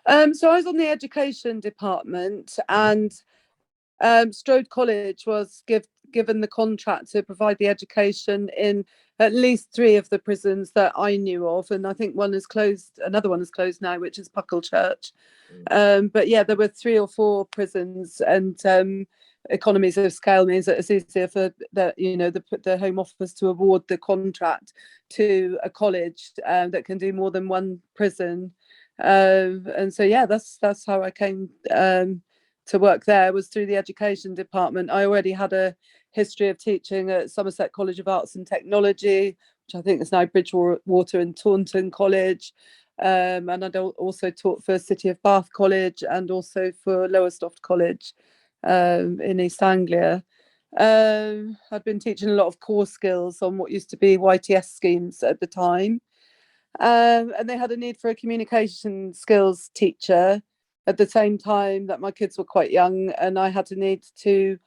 So I was on the education department, and Strode College was given the contract to provide the education in at least three of the prisons that I knew of, and I think one is closed. Another one is closed now, which is Puckle Church. But yeah, there were three or four prisons, and economies of scale means that it's easier for the Home Office to award the contract to a college that can do more than one prison. And so yeah, that's how I came to work there, was through the education department. I already had a history of teaching at Somerset College of Arts and Technology, which I think is now Bridgewater and Taunton College. And I'd also taught for City of Bath College and also for Lowestoft College in East Anglia. I'd been teaching a lot of core skills on what used to be YTS schemes at the time. And they had a need for a communication skills teacher at the same time that my kids were quite young, and I had a need to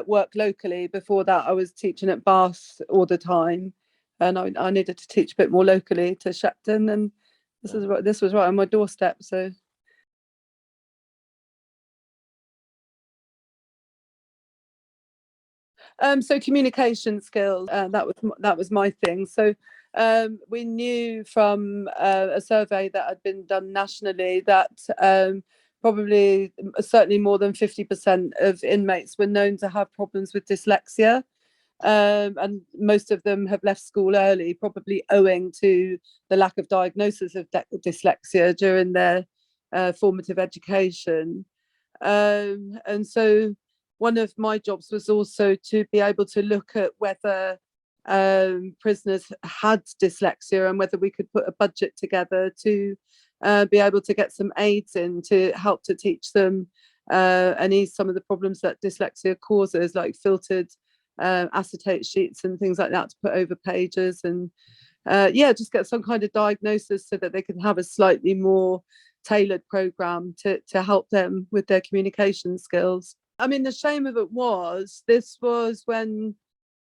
work locally. Before that, I was teaching at Bath all the time, and I needed to teach a bit more locally to Shepton, and this was right on my doorstep. So communication skills, that was my thing. So we knew from a survey that had been done nationally that probably certainly more than 50% of inmates were known to have problems with dyslexia. And most of them have left school early, probably owing to the lack of diagnosis of dyslexia during their formative education. And so one of my jobs was also to be able to look at whether prisoners had dyslexia and whether we could put a budget together to be able to get some aids in to help to teach them and ease some of the problems that dyslexia causes, like filtered acetate sheets and things like that to put over pages, and just get some kind of diagnosis so that they can have a slightly more tailored program to help them with their communication skills. I mean, the shame of it was, this was when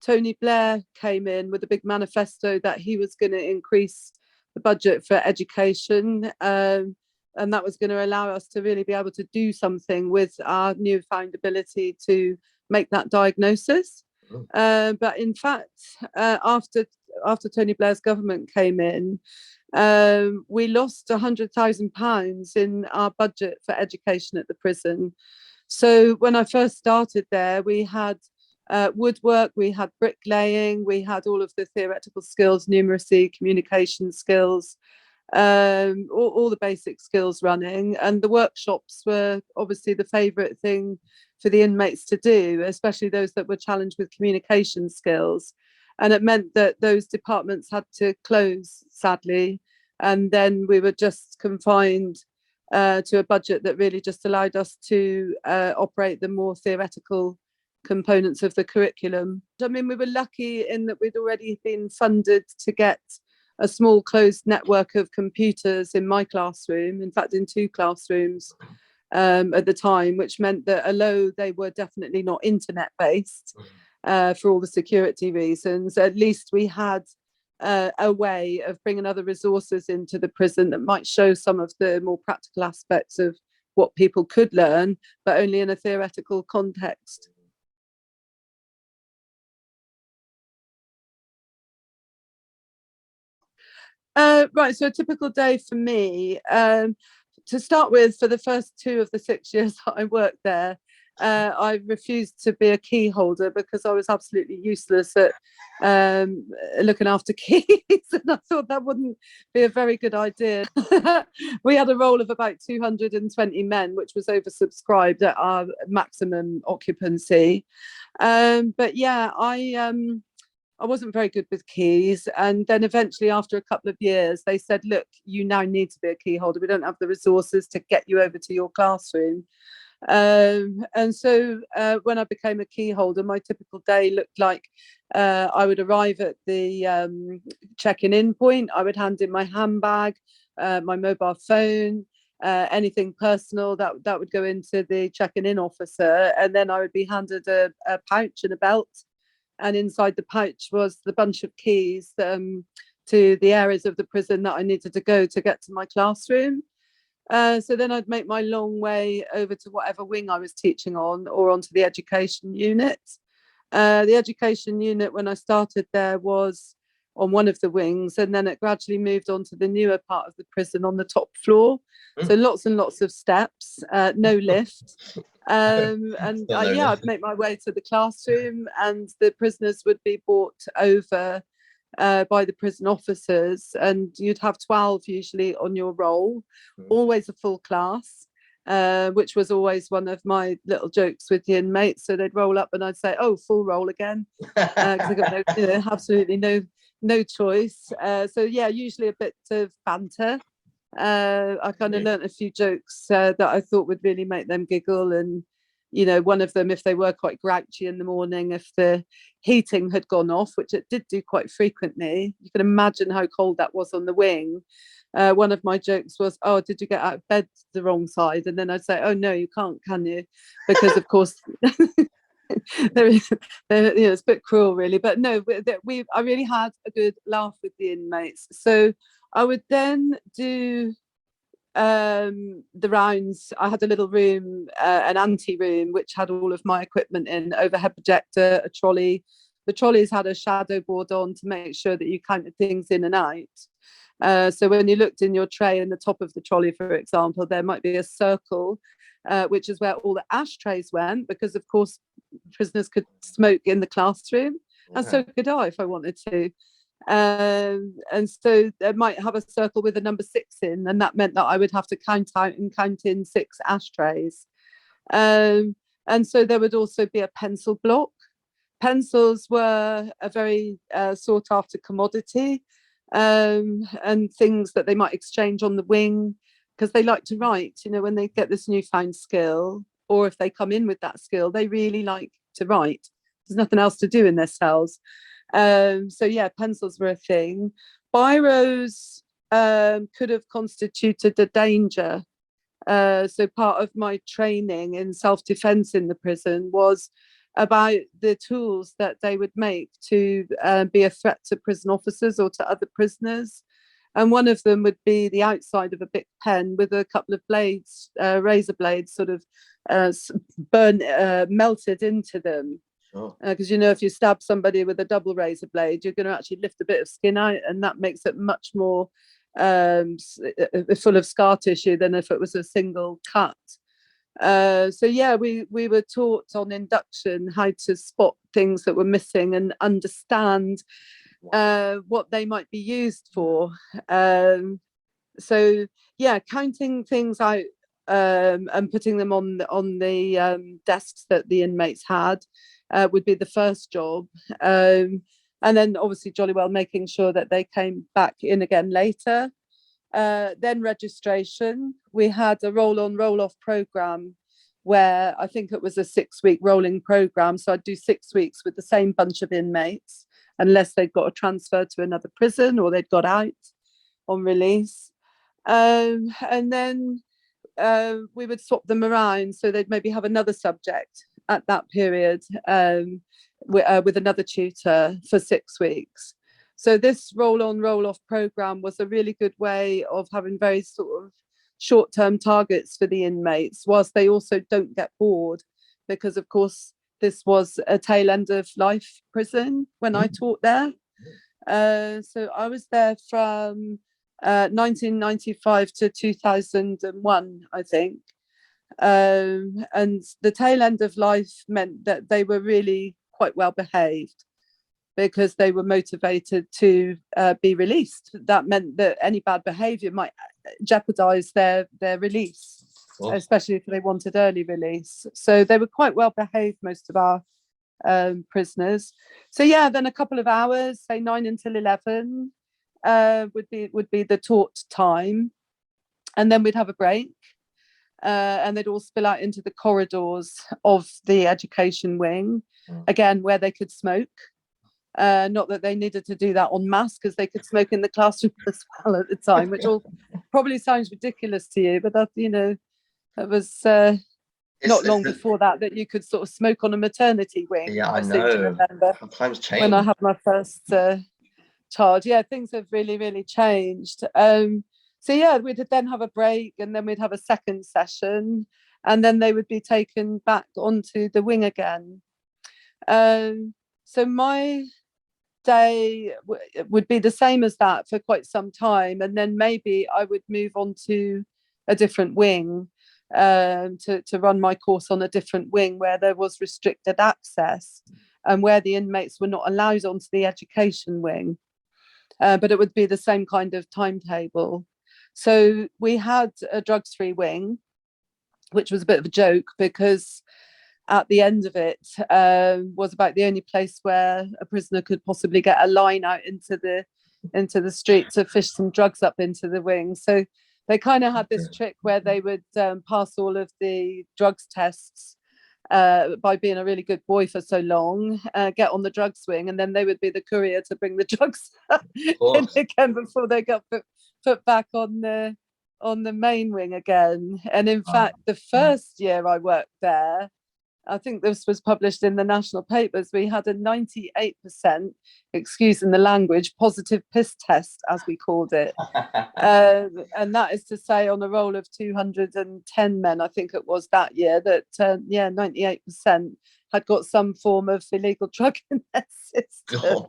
Tony Blair came in with a big manifesto that he was going to increase the budget for education, and that was going to allow us to really be able to do something with our newfound ability to make that diagnosis. But in fact, after Tony Blair's government came in, we lost £100,000 in our budget for education at the prison. So when I first started there, we had woodwork, we had bricklaying, we had all of the theoretical skills, numeracy, communication skills, all the basic skills running. And the workshops were obviously the favourite thing for the inmates to do, especially those that were challenged with communication skills. And it meant that those departments had to close, sadly. And then we were just confined to a budget that really just allowed us to operate the more theoretical components of the curriculum. I mean, we were lucky in that we'd already been funded to get a small closed network of computers in my classroom, in fact, in two classrooms at the time, which meant that although they were definitely not internet based for all the security reasons, at least we had a way of bringing other resources into the prison that might show some of the more practical aspects of what people could learn, but only in a theoretical context. Right, so a typical day for me, to start with, for the first 2 of the 6 years that I worked there, I refused to be a key holder because I was absolutely useless at looking after keys, and I thought that wouldn't be a very good idea. We had a roll of about 220 men, which was oversubscribed at our maximum occupancy. But yeah, I wasn't very good with keys. And then eventually, after a couple of years, they said, look, you now need to be a key holder. We don't have the resources to get you over to your classroom. And so when I became a key holder, my typical day looked like I would arrive at the check-in in point. I would hand in my handbag, my mobile phone, anything personal that would go into the checking in officer. And then I would be handed a pouch and a belt. And inside the pouch was the bunch of keys to the areas of the prison that I needed to go to get to my classroom. So then I'd make my long way over to whatever wing I was teaching on, or onto the education unit. The education unit, when I started there, was on one of the wings, and then it gradually moved on to the newer part of the prison on the top floor. So lots and lots of steps, no lift. Yeah, I'd make my way to the classroom, and the prisoners would be brought over by the prison officers, and you'd have 12 usually on your roll, always a full class, which was always one of my little jokes with the inmates. So they'd roll up and I'd say, "Oh, full roll again," because I got absolutely no choice. So yeah, usually a bit of banter. I kind of learnt a few jokes that I thought would really make them giggle. And one of them, if they were quite grouchy in the morning, if the heating had gone off, which it did do quite frequently, you can imagine how cold that was on the wing. One of my jokes was, "Oh, did you get out of bed the wrong side?" And then I'd say, "Oh no, you can't, can you?" Because of course it's a bit cruel really, but no, I really had a good laugh with the inmates. So I would then do the rounds. I had a little room, an ante room, which had all of my equipment in, overhead projector, a trolley. The trolleys had a shadow board on to make sure that you counted things in and out. So when you looked in your tray in the top of the trolley, for example, there might be a circle, which is where all the ashtrays went, because of course prisoners could smoke in the classroom, and so could I if I wanted to. And so they might have a circle with a number 6 in, and that meant that I would have to count out and count in 6 ashtrays. And so there would also be a pencil block. Pencils were a very sought after commodity, and things that they might exchange on the wing, because they like to write, when they get this newfound skill, or if they come in with that skill, they really like to write. There's nothing else to do in their cells. So yeah, pencils were a thing. Biros could have constituted a danger. So part of my training in self-defense in the prison was about the tools that they would make to be a threat to prison officers or to other prisoners. And one of them would be the outside of a big pen with a couple of blades, razor blades, sort of melted into them. Because if you stab somebody with a double razor blade, you're going to actually lift a bit of skin out, and that makes it much more full of scar tissue than if it was a single cut. So yeah, we were taught on induction how to spot things that were missing and understand what they might be used for. So yeah, counting things out and putting them on the desks that the inmates had would be the first job. And then obviously jolly well making sure that they came back in again later. Then registration. We had a roll-on, roll-off program where I think it was a 6-week rolling program. So I'd do 6 weeks with the same bunch of inmates, unless they'd got a transfer to another prison or they'd got out on release. And then we would swap them around. So they'd maybe have another subject at that period with another tutor for 6 weeks. So this roll-on, roll-off program was a really good way of having very sort of short-term targets for the inmates, whilst they also don't get bored, because of course this was a tail end of life prison when I taught there. So I was there from 1995 to 2001, I think. And the tail end of life meant that they were really quite well behaved, because they were motivated to be released. That meant that any bad behaviour might jeopardise their release, especially if they wanted early release. So they were quite well behaved, most of our prisoners. So yeah, then a couple of hours, say 9 until 11, would be the taught time, and then we'd have a break. And they'd all spill out into the corridors of the education wing, again, where they could smoke. Not that they needed to do that en masse, because they could smoke in the classroom as well at the time, which all probably sounds ridiculous to you, but that, that was not long before that you could sort of smoke on a maternity wing. Yeah, I know. To remember times changed. When I had my first child. Yeah, things have really, really changed. So yeah, we'd then have a break, and then we'd have a second session, and then they would be taken back onto the wing again. So my day would be the same as that for quite some time, and then maybe I would move on to a different wing, to run my course on a different wing where there was restricted access and where the inmates were not allowed onto the education wing. But it would be the same kind of timetable. So we had a drugs-free wing, which was a bit of a joke because at the end of it was about the only place where a prisoner could possibly get a line out into the street to fish some drugs up into the wing. So they kind of had this trick where they would pass all of the drugs tests by being a really good boy for so long, get on the drug swing, and then they would be the courier to bring the drugs in again before they got put back on the main wing again. And in fact, the first year I worked there, I think this was published in the national papers, we had a 98%, excusing the language, positive piss test, as we called it. And that is to say, on a roll of 210 men, I think it was that year, that 98% had got some form of illegal drug in their system.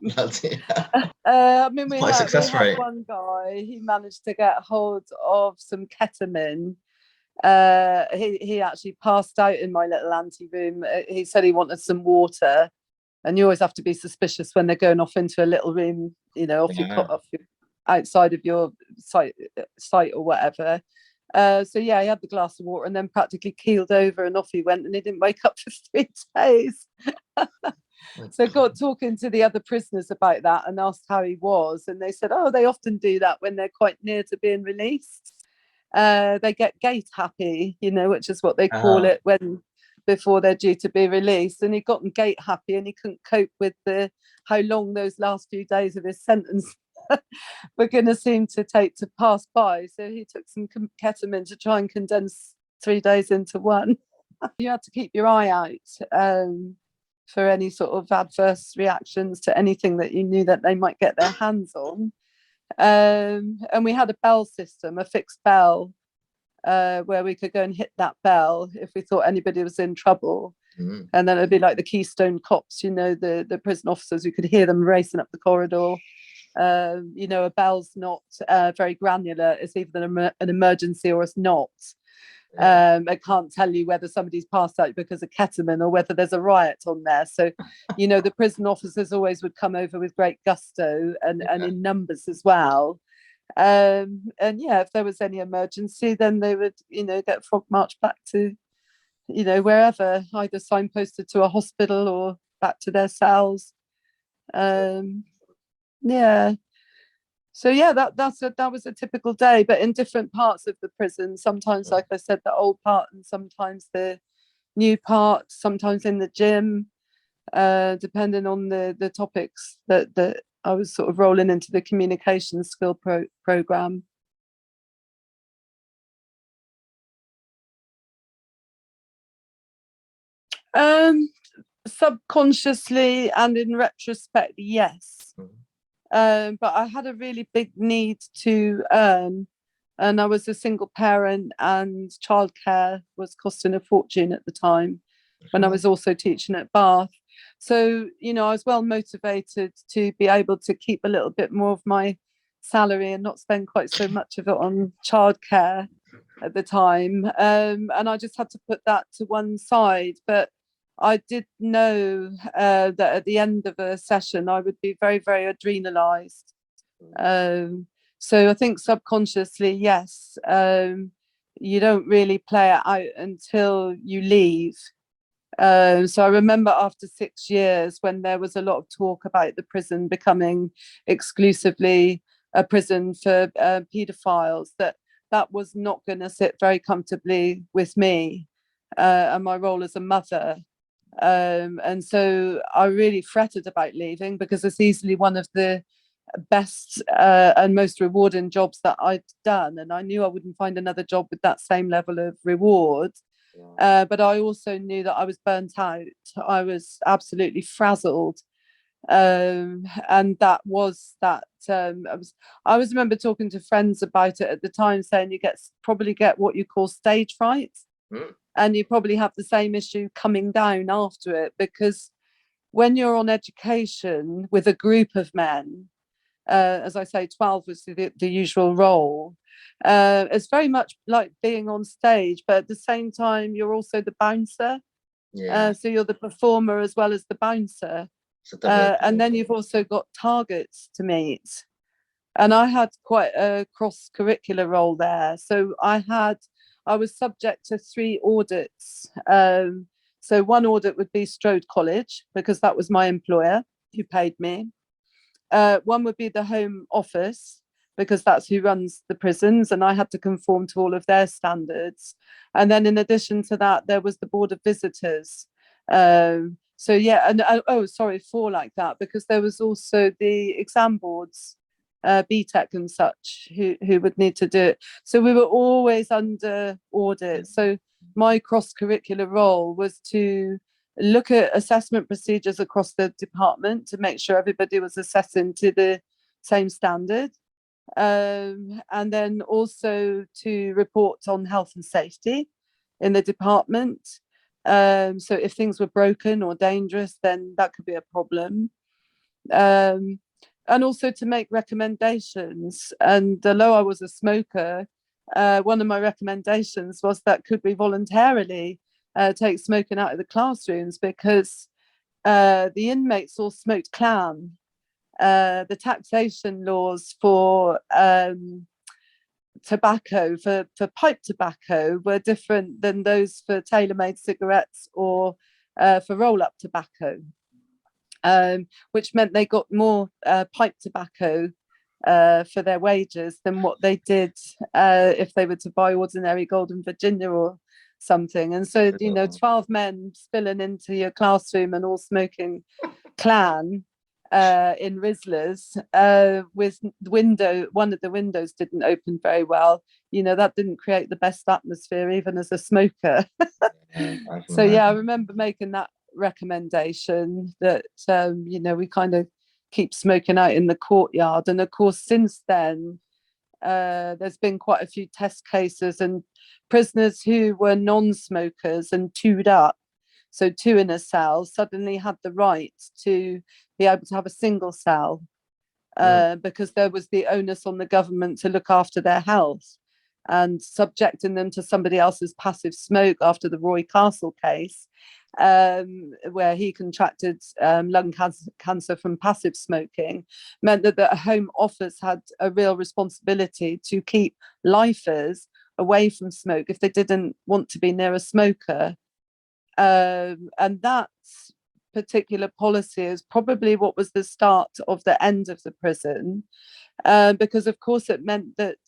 I mean, we had one guy, he managed to get hold of some ketamine. He actually passed out in my little ante room. He said he wanted some water, and you always have to be suspicious when they're going off into a little room, off your outside of your site or whatever. So yeah, he had the glass of water and then practically keeled over, and off he went, and he didn't wake up for 3 days. So I got talking to the other prisoners about that and asked how he was, and they said, oh, they often do that when they're quite near to being released. They get gate happy, which is what they call it when before they're due to be released. And he got gate happy, and he couldn't cope with how long those last few days of his sentence were going to seem to take to pass by. So he took some ketamine to try and condense 3 days into one. You had to keep your eye out for any sort of adverse reactions to anything that you knew that they might get their hands on. And we had a bell system, a fixed bell, where we could go and hit that bell if we thought anybody was in trouble. And then it'd be like the Keystone Cops, the prison officers, who could hear them racing up the corridor. A bell's not very granular. It's either an emergency or it's not. I can't tell you whether somebody's passed out because of ketamine or whether there's a riot on there. So, the prison officers always would come over with great gusto and in numbers as well. And yeah, if there was any emergency, then they would, get frog marched back to, wherever, either signposted to a hospital or back to their cells. Yeah. So yeah, that was a typical day, but in different parts of the prison. Sometimes, like I said, the old part, and sometimes the new part. Sometimes in the gym, depending on the topics that I was sort of rolling into the communication skill program. Subconsciously and in retrospect, yes. But I had a really big need to earn, and I was a single parent, and childcare was costing a fortune at the time when I was also teaching at Bath. So, I was well motivated to be able to keep a little bit more of my salary and not spend quite so much of it on childcare at the time. And I just had to put that to one side. But I did know that at the end of a session, I would be very, very adrenalized. So I think subconsciously, yes, you don't really play it out until you leave. So I remember after 6 years, when there was a lot of talk about the prison becoming exclusively a prison for paedophiles, that was not going to sit very comfortably with me and my role as a mother. And so I really fretted about leaving, because it's easily one of the best and most rewarding jobs that I'd done, and I knew I wouldn't find another job with that same level of reward. But I also knew that I was burnt out. I was absolutely frazzled, And that was that. I was remember talking to friends about it at the time, saying you probably get what you call stage fright, and you probably have the same issue coming down after it, because when you're on education with a group of men, as I say, 12 was the usual role. It's very much like being on stage, but at the same time, you're also the bouncer. So you're the performer as well as the bouncer. And then you've also got targets to meet. And I had quite a cross-curricular role there. So I was subject to 3 audits. So one audit would be Strode College, because that was my employer who paid me. One would be the Home Office, because that's who runs the prisons, and I had to conform to all of their standards. And then in addition to that, there was the Board of Visitors. So yeah, and sorry, 4 like that, because there was also the exam boards, BTEC and such, who would need to do it. So we were always under audit. So my cross-curricular role was to look at assessment procedures across the department to make sure everybody was assessing to the same standard. And then also to report on health and safety in the department. So if things were broken or dangerous, then that could be a problem. And also to make recommendations. And although I was a smoker, one of my recommendations was that could we voluntarily take smoking out of the classrooms, because the inmates all smoked clan. The taxation laws for tobacco, for pipe tobacco, were different than those for tailor-made cigarettes or for roll-up tobacco, which meant they got more pipe tobacco for their wages than what they did if they were to buy ordinary Golden Virginia or something. And so, 12 men spilling into your classroom and all smoking clan in Rizzlers, with one of the windows didn't open very well. That didn't create the best atmosphere, even as a smoker. So yeah, I remember making that recommendation that we kind of keep smoking out in the courtyard. And of course, since then, there's been quite a few test cases, and prisoners who were non-smokers and 2'd up, so 2 in a cell, suddenly had the right to be able to have a single cell, because there was the onus on the government to look after their health, and subjecting them to somebody else's passive smoke after the Roy Castle case, where he contracted lung cancer from passive smoking, meant that the Home Office had a real responsibility to keep lifers away from smoke if they didn't want to be near a smoker. And that particular policy is probably what was the start of the end of the prison, because of course it meant that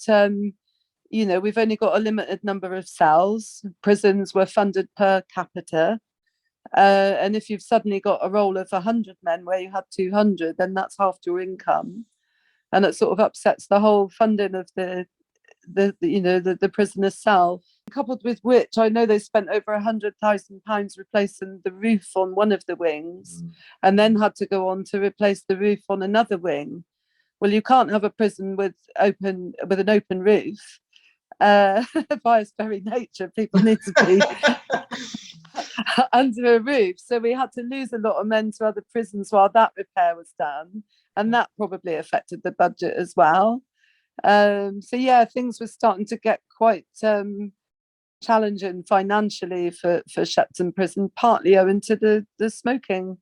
we've only got a limited number of cells. Prisons were funded per capita. And if you've suddenly got a roll of 100 men where you had 200, then that's half your income. And it sort of upsets the whole funding of the prisoner's cell. Coupled with which, I know they spent over £100,000 replacing the roof on one of the wings, and then had to go on to replace the roof on another wing. Well, you can't have a prison with an open roof. By its very nature, people need to be under a roof. So we had to lose a lot of men to other prisons while that repair was done, and that probably affected the budget as well. So yeah, things were starting to get quite challenging financially for Shepton Prison, partly owing to the smoking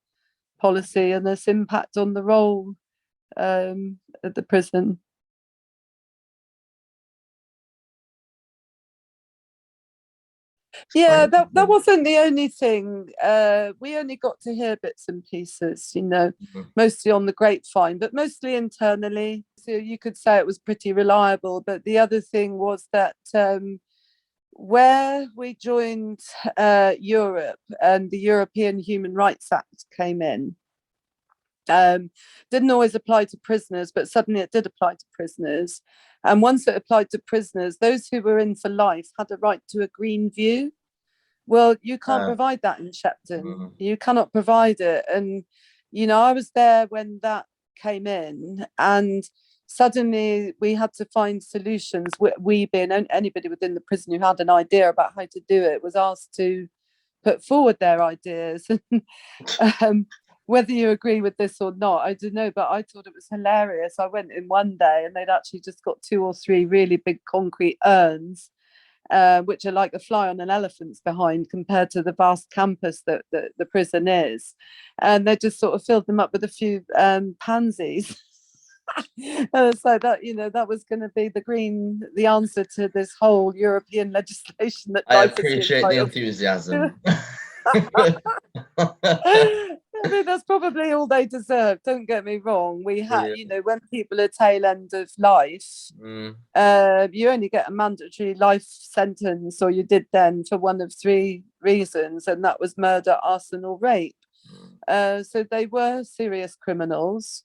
policy and its impact on the role at the prison. Yeah, that wasn't the only thing. We only got to hear bits and pieces, mostly on the grapevine, but mostly internally. So you could say it was pretty reliable. But the other thing was that where we joined Europe and the European Human Rights Act came in, didn't always apply to prisoners, but suddenly it did apply to prisoners. And once it applied to prisoners, those who were in for life had a right to a green view. Well, you can't provide that in Shepton. You cannot provide it. And I was there when that came in, and suddenly we had to find solutions. We being anybody within the prison who had an idea about how to do it was asked to put forward their ideas. um, whether you agree with this or not, I don't know, but I thought it was hilarious. I went in one day and they'd actually just got 2 or 3 really big concrete urns, which are like a fly on an elephant's behind compared to the vast campus that the prison is. And they just sort of filled them up with a few pansies. And so that, that was going to be the answer to this whole European legislation that I life is the appreciate the entire. enthusiasm. I mean, that's probably all they deserve. Don't get me wrong. We had, Brilliant. when people are tail end of life, Mm. you only get a mandatory life sentence, or you did then, for one of 3 reasons, and that was murder, arson, or rape. So they were serious criminals.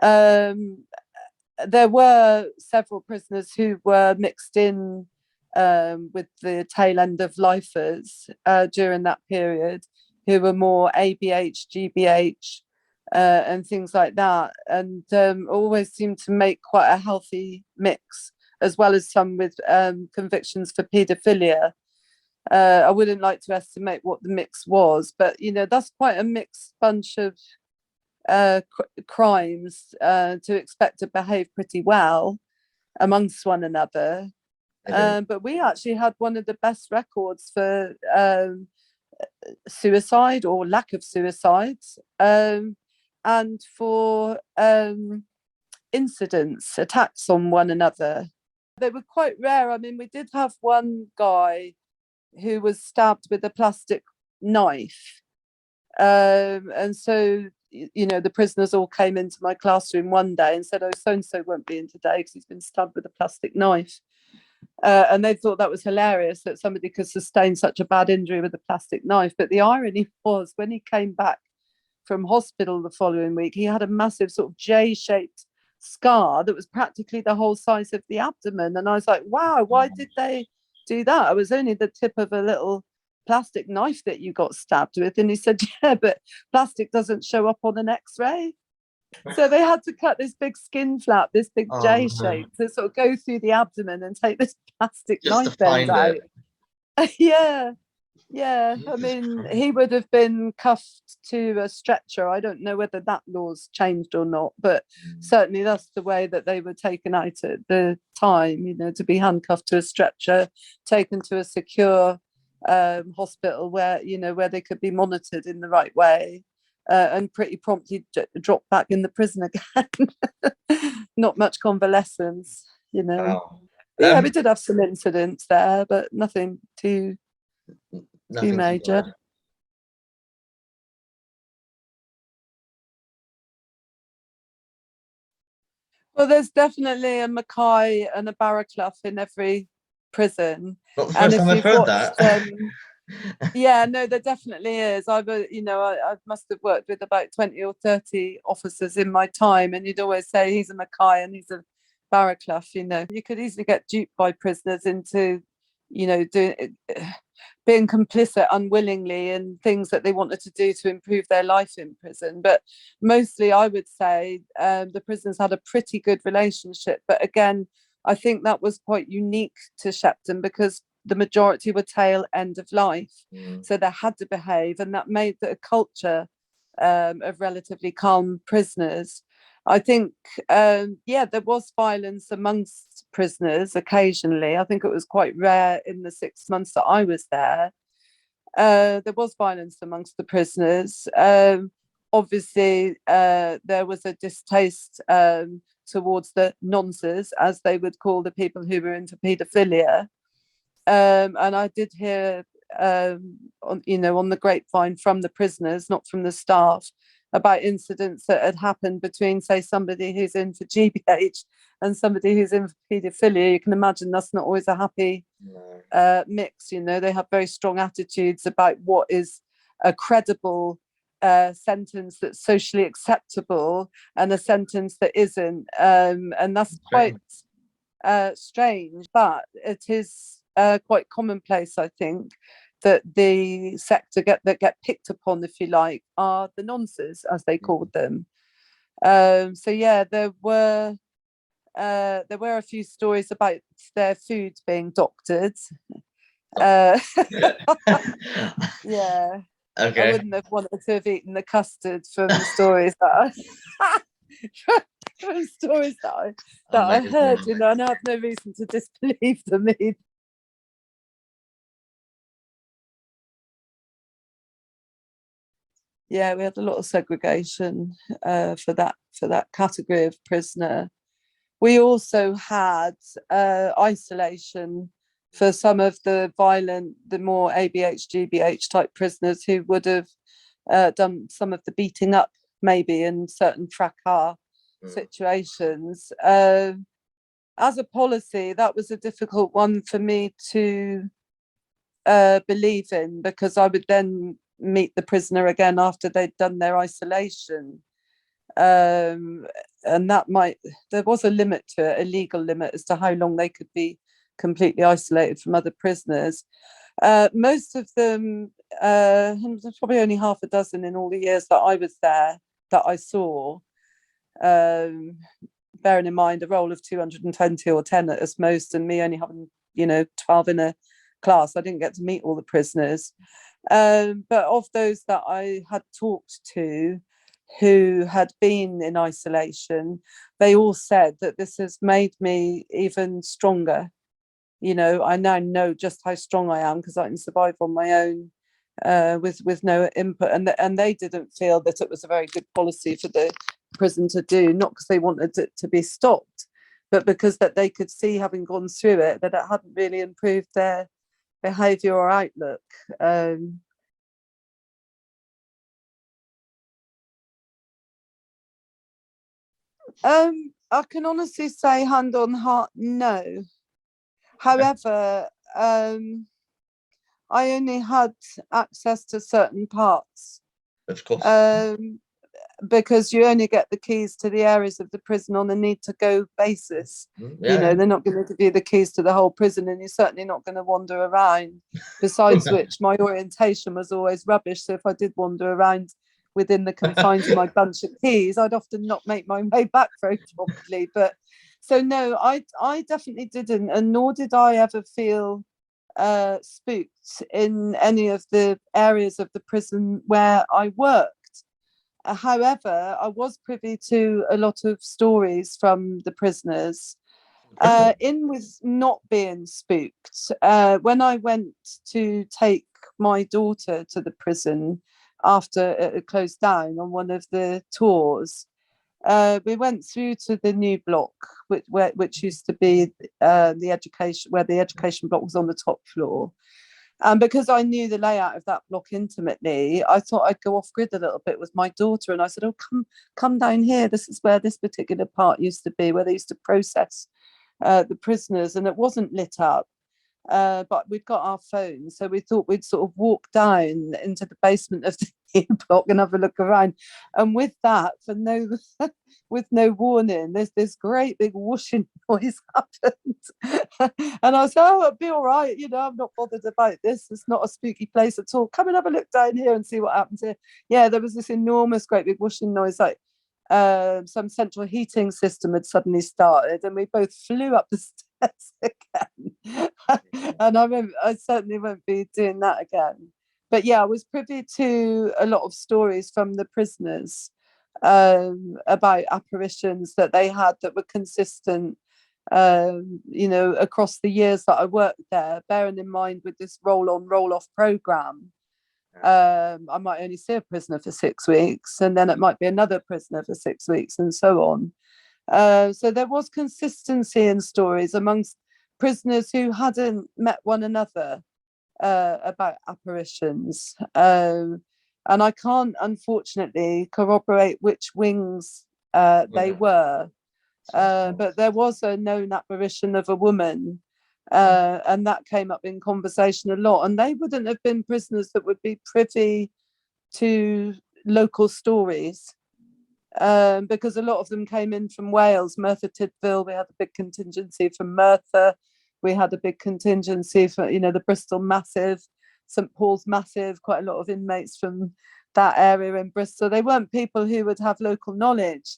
There were several prisoners who were mixed in with the tail end of lifers during that period, who were more ABH, GBH, and things like that, and always seemed to make quite a healthy mix, as well as some with convictions for paedophilia. I wouldn't like to estimate what the mix was, but that's quite a mixed bunch of crimes to expect to behave pretty well amongst one another. But we actually had one of the best records for suicide or lack of suicides, and for incidents, attacks on one another. They were quite rare. I mean, we did have one guy who was stabbed with a plastic knife. And so, the prisoners all came into my classroom one day and said, oh, so-and-so won't be in today because he's been stabbed with a plastic knife. And they thought that was hilarious, that somebody could sustain such a bad injury with a plastic knife. But the irony was, when he came back from hospital the following week, he had a massive sort of J-shaped scar that was practically the whole size of the abdomen. And I was like, wow, why did they do that? It was only the tip of a little plastic knife that you got stabbed with. And he said, yeah, but plastic doesn't show up on an X-ray. So they had to cut this big skin flap, this big J shape, to sort of go through the abdomen and take this plastic Just to knife end find out. it. Yeah. I Jesus mean, Christ. he would have been cuffed to a stretcher. I don't know whether that law's changed or not, but certainly that's the way that they were taken out at the time, to be handcuffed to a stretcher, taken to a secure hospital where they could be monitored in the right way, and pretty promptly dropped back in the prison again. Not much convalescence. Wow. Yeah, we did have some incidents there, but nothing too major. Bad. Well, there's definitely a Mackay and a Barraclough in every prison. Not the And first if time I've you've heard watched, that. yeah, no, there definitely is. I must have worked with about 20 or 30 officers in my time, and you'd always say he's a Mackay and he's a Barraclough. You could easily get duped by prisoners into, doing being complicit unwillingly in things that they wanted to do to improve their life in prison. But mostly, I would say the prisoners had a pretty good relationship. But again, I think that was quite unique to Shepton because the majority were tail end of life. So they had to behave, and that made a culture of relatively calm prisoners. I think, there was violence amongst prisoners occasionally. I think it was quite rare in the 6 months that I was there. There was violence amongst the prisoners. Obviously, there was a distaste towards the nonces, as they would call the people who were into paedophilia. And I did hear, on the grapevine from the prisoners, not from the staff, about incidents that had happened between, say, somebody who's in for GBH and somebody who's in for paedophilia. You can imagine that's not always a happy mix. They have very strong attitudes about what is a credible sentence that's socially acceptable and a sentence that isn't. And that's quite strange, but it is quite commonplace, I think, that the sector that get picked upon, if you like, are the nonces, as they called them. So yeah, there were a few stories about their food being doctored. Uh, yeah, I Okay. wouldn't have wanted to have eaten the custard from stories that from stories that I heard, Amazing. and I have no reason to disbelieve them either. Yeah, we had a lot of segregation for that category of prisoner. We also had isolation for some of the violent, the more ABH, GBH type prisoners who would have done some of the beating up, maybe in certain fracas situations. As a policy, that was a difficult one for me to believe in, because I would then meet the prisoner again after they'd done their isolation. And there was a limit to it, a legal limit as to how long they could be completely isolated from other prisoners. Most of them, there's probably only half a dozen in all the years that I was there that I saw. Bearing in mind a roll of 220 or 10 at us most, and me only having 12 in a class, I didn't get to meet all the prisoners. But of those that I had talked to who had been in isolation, they all said that this has made me even stronger. I now know just how strong I am because I can survive on my own with no input. And they didn't feel that it was a very good policy for the prison to do, not because they wanted it to be stopped, but because that they could see, having gone through it, that it hadn't really improved their behaviour or outlook. I can honestly say, hand on heart, no. However, I only had access to certain parts, Of course. because you only get the keys to the areas of the prison on a need to go basis. Yeah. They're not going to give you the keys to the whole prison, and you're certainly not going to wander around. Besides which, my orientation was always rubbish. So if I did wander around within the confines of my bunch of keys, I'd often not make my way back very properly. But so no, I definitely didn't, and nor did I ever feel spooked in any of the areas of the prison where I worked. However, I was privy to a lot of stories from the prisoners in with not being spooked. When I went to take my daughter to the prison after it closed down on one of the tours, we went through to the new block, which used to be the education, where the education block was on the top floor. And because I knew the layout of that block intimately, I thought I'd go off grid a little bit with my daughter. And I said, "Oh, come down here. This is where this particular part used to be, where they used to process the prisoners." And it wasn't lit up, but we'd got our phones, so we thought we'd sort of walk down into the basement of the new block and have a look around. And with that, with no warning, there's this great big whooshing noise happened. And I said, "Oh, it'll be all right. I'm not bothered about this. It's not a spooky place at all. Come and have a look down here and see what happens here." Yeah, there was this enormous, great big whooshing noise, like some central heating system had suddenly started, and we both flew up the stairs again. And I remember, I certainly won't be doing that again. But yeah, I was privy to a lot of stories from the prisoners about apparitions that they had that were consistent, across the years that I worked there, bearing in mind with this roll on, roll off program. I might only see a prisoner for 6 weeks, and then it might be another prisoner for 6 weeks, and so on. So there was consistency in stories amongst prisoners who hadn't met one another about apparitions. And I can't, unfortunately, corroborate which wings they were. But there was a known apparition of a woman, and that came up in conversation a lot. And they wouldn't have been prisoners that would be privy to local stories, because a lot of them came in from Wales, Merthyr Tydfil. We had a big contingency from Merthyr. We had a big contingency for, the Bristol Massive. St Paul's massive, quite a lot of inmates from that area in Bristol. They weren't people who would have local knowledge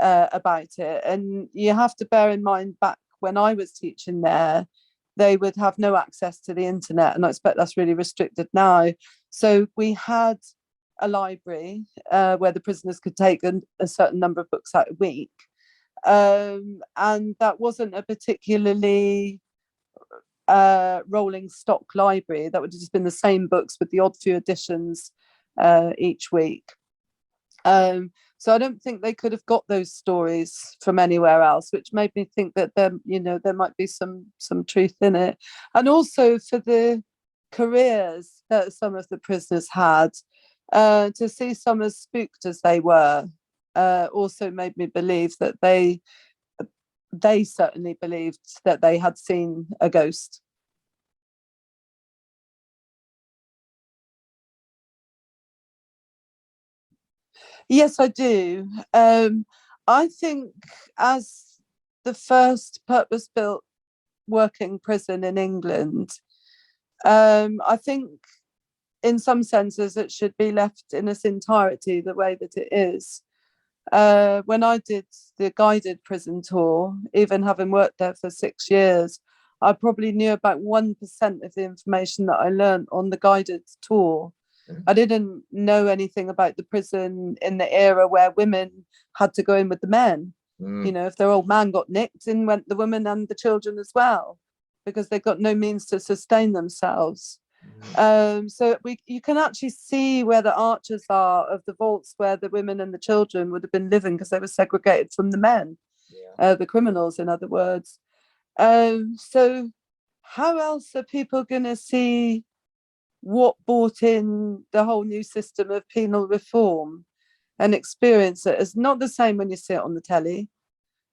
about it. And you have to bear in mind, back when I was teaching there, they would have no access to the internet, and I expect that's really restricted now. So we had a library where the prisoners could take a certain number of books out a week, and that wasn't a particularly rolling stock library. That would have just been the same books with the odd few additions each week. So I don't think they could have got those stories from anywhere else, which made me think that there might be some truth in it. And also for the careers that some of the prisoners had, to see some as spooked as they were, also made me believe that they certainly believed that they had seen a ghost. Yes, I do. I think as the first purpose-built working prison in England, I think in some senses it should be left in its entirety the way that it is. When I did the guided prison tour, even having worked there for 6 years, I probably knew about 1% of the information that I learned on the guided tour. I didn't know anything about the prison in the era where women had to go in with the men. If their old man got nicked, in went the women and the children as well, because they got no means to sustain themselves. So you can actually see where the arches are of the vaults where the women and the children would have been living, because they were segregated from the men, the criminals, in other words. So how else are people going to see what brought in the whole new system of penal reform and experience it? It's not the same when you see it on the telly.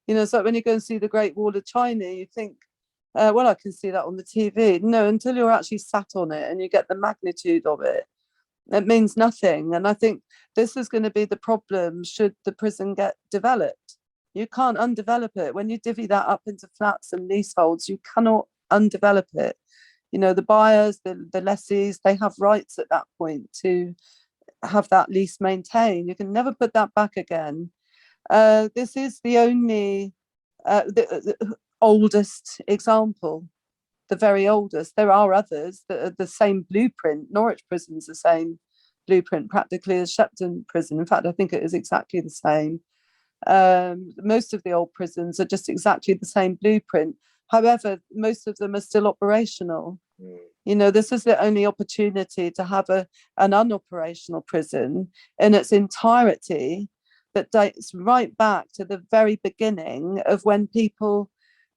It's like when you go and see the Great Wall of China, you think, well, I can see that on the TV. No, until you're actually sat on it and you get the magnitude of it, it means nothing. And I think this is going to be the problem should the prison get developed. You can't undevelop it. When you divvy that up into flats and leaseholds, you cannot undevelop it. The buyers, the lessees, they have rights at that point to have that lease maintained. You can never put that back again. This is the only the oldest example, the very oldest. There are others that are the same blueprint. Norwich Prison's the same blueprint practically as Shepton Prison. In fact, I think it is exactly the same. Most of the old prisons are just exactly the same blueprint. However, most of them are still operational. This is the only opportunity to have an unoperational prison in its entirety that dates right back to the very beginning of when people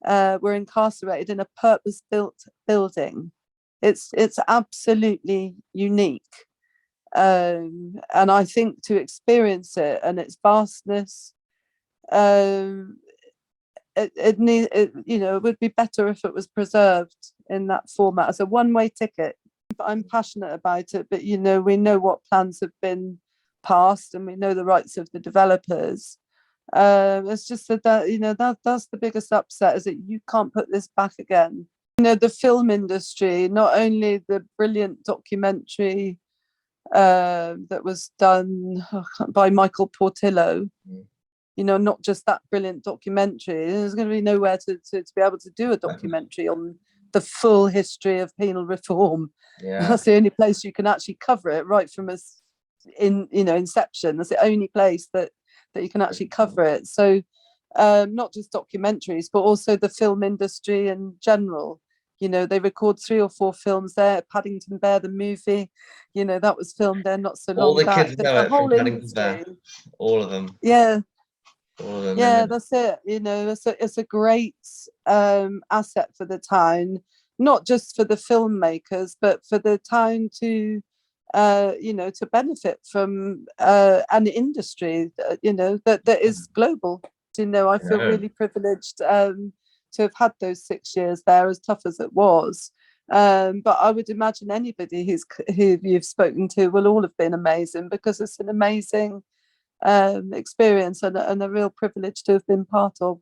were incarcerated in a purpose-built building. It's absolutely unique. And I think to experience it and its vastness, it would be better if it was preserved in that format as a one-way ticket. I'm passionate about it, but we know what plans have been passed and we know the rights of the developers. It's just that's the biggest upset, is that you can't put this back again. The film industry, not only the brilliant documentary that was done by Michael Portillo, not just that brilliant documentary. There's going to be nowhere to be able to do a documentary on the full history of penal reform. That's the only place you can actually cover it, right from inception. That's the only place that you can actually cover it. So not just documentaries, but also the film industry in general. They record 3 or 4 films there. Paddington Bear, the movie, that was filmed there not so long All the back. kids know it from Paddington Bear. All of them. Yeah. All of them. Yeah, that's it. It's a great asset for the town, not just for the filmmakers, but for the town to to benefit from an industry that is global. I feel really privileged to have had those 6 years there, as tough as it was. But I would imagine anybody who you've spoken to will all have been amazing, because it's an amazing experience and a real privilege to have been part of.